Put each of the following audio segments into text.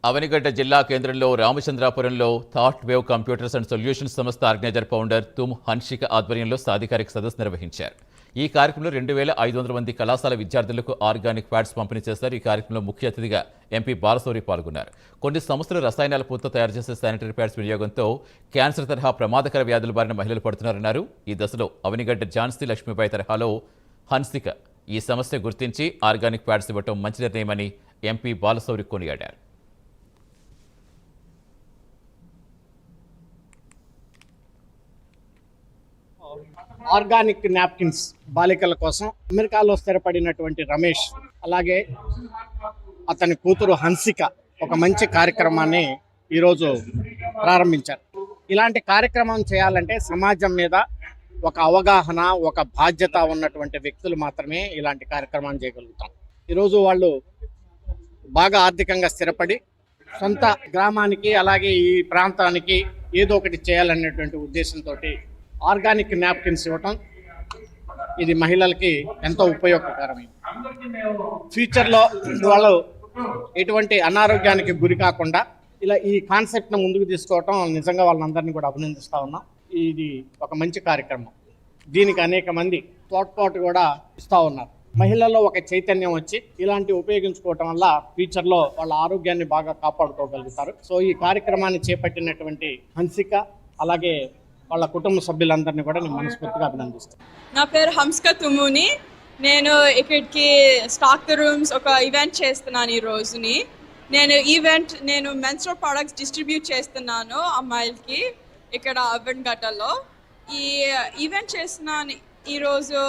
అవనిగడ్డ జిల్లా కేంద్రంలో రామచంద్రాపురంలో Thought Wave Computers and Solutions సంస్థ ఆర్గనైజర్ ఫౌండర్ తుమ్ హన్షిక ఆధ్వర్యంలో సాధికారిక సదస్సు నిర్వహించారు. ఈ కార్యక్రమంలో 2500 మంది కళాశాల విద్యార్థులకు ఆర్గానిక్ ప్యాడ్స్ పంపిణీ చేశారు. ఈ కార్యక్రమంలో ముఖ్య అతిథిగా ఎంపీ బాలశౌరి పాల్గొన్నారు. కొన్ని సంస్థలు రసాయనాల పూర్తితో తయారు చేసే శానిటరీ ప్యాడ్స్ వినియోగంతో క్యాన్సర్ తరహా ప్రమాదకర వ్యాధుల బారిన మహిళలు పడుతున్నారన్నారు. ఈ దశలో అవనిగడ్డ ఝాన్సీ లక్ష్మీబాయి తరహాలో హన్సిక ఈ సమస్య గుర్తించి ఆర్గానిక్ ప్యాడ్స్ ఇవ్వటం మంచి నిర్ణయమని ఎంపీ బాలశౌరి కొనియాడారు. ఆర్గానిక్ నాప్కిన్స్ బాలికల కోసం అమెరికాలో స్థిరపడినటువంటి రమేష్ అలాగే అతని కూతురు హన్సిక ఒక మంచి కార్యక్రమాన్ని ఈరోజు ప్రారంభించారు. ఇలాంటి కార్యక్రమం చేయాలంటే సమాజం మీద ఒక అవగాహన, ఒక బాధ్యత ఉన్నటువంటి వ్యక్తులు మాత్రమే ఇలాంటి కార్యక్రమాన్ని చేయగలుగుతాం. ఈరోజు వాళ్ళు బాగా ఆర్థికంగా స్థిరపడి సొంత గ్రామానికి అలాగే ఈ ప్రాంతానికి ఏదో ఒకటి చేయాలనేటువంటి ఉద్దేశంతో ఆర్గానిక్ నాప్కిన్స్ ఇవ్వటం ఇది మహిళలకి ఎంతో ఉపయోగకరమైంది. ఫ్యూచర్లో వాళ్ళు ఎటువంటి అనారోగ్యానికి గురి కాకుండా ఇలా ఈ కాన్సెప్ట్ను ముందుకు తీసుకోవటం నిజంగా వాళ్ళందరినీ కూడా అభినందిస్తూ ఉన్నాం. ఇది ఒక మంచి కార్యక్రమం. దీనికి అనేక మంది తోడ్పాటు కూడా ఇస్తూ ఉన్నారు. మహిళల్లో ఒక చైతన్యం వచ్చి ఇలాంటి ఉపయోగించుకోవటం వల్ల ఫ్యూచర్లో వాళ్ళ ఆరోగ్యాన్ని బాగా కాపాడుకోగలుగుతారు. సో ఈ కార్యక్రమాన్ని చేపట్టినటువంటి హన్సిక అలాగే వాళ్ళ కుటుంబ సభ్యులందరినీ కూడా నేను మనస్ఫూర్తిగా అభినందిస్తాను. నా పేరు హంస్క తుముని. నేను ఇక్కడికి స్టాక్ ద రూమ్స్ ఒక ఈవెంట్ చేస్తున్నాను. ఈ రోజుని నేను మెన్స్ట్రువల్ ప్రొడక్ట్స్ డిస్ట్రిబ్యూట్ చేస్తున్నాను అమ్మాయిలకి ఇక్కడ అవన్గడ్డలో. ఈ ఈవెంట్ చేస్తున్నాను ఈరోజు.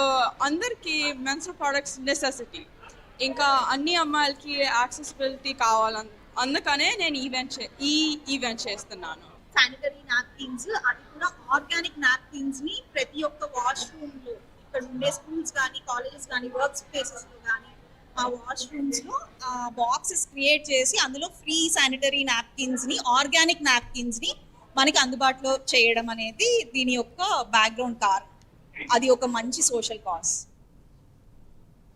అందరికీ మెన్స్ట్రువల్ ప్రొడక్ట్స్ నెసెసిటీ, ఇంకా అన్ని అమ్మాయిలకి యాక్సెసిబిలిటీ కావాలని అందుకనే నేను ఈ ఈవెంట్ చేస్తున్నాను. శానిటరీ నాప్కిన్స్, అది కూడా ఆర్గానిక్ నాప్కిన్స్ ని ప్రతి ఒక్క వాష్రూమ్ లో, ఇక్కడ ఉండే స్కూల్స్ కానీ కాలేజెస్ కానీ వర్క్ స్పేసెస్ లో కానీ ఆ వాష్రూమ్స్ లో బాక్సెస్ క్రియేట్ చేసి అందులో ఫ్రీ శానిటరీ నాప్కిన్స్ ని, ఆర్గానిక్ నాప్కిన్స్ ని మనకి అందుబాటులో చేయడం అనేది దీని యొక్క బ్యాక్గ్రౌండ్ కారణం. అది ఒక మంచి సోషల్ కాజ్.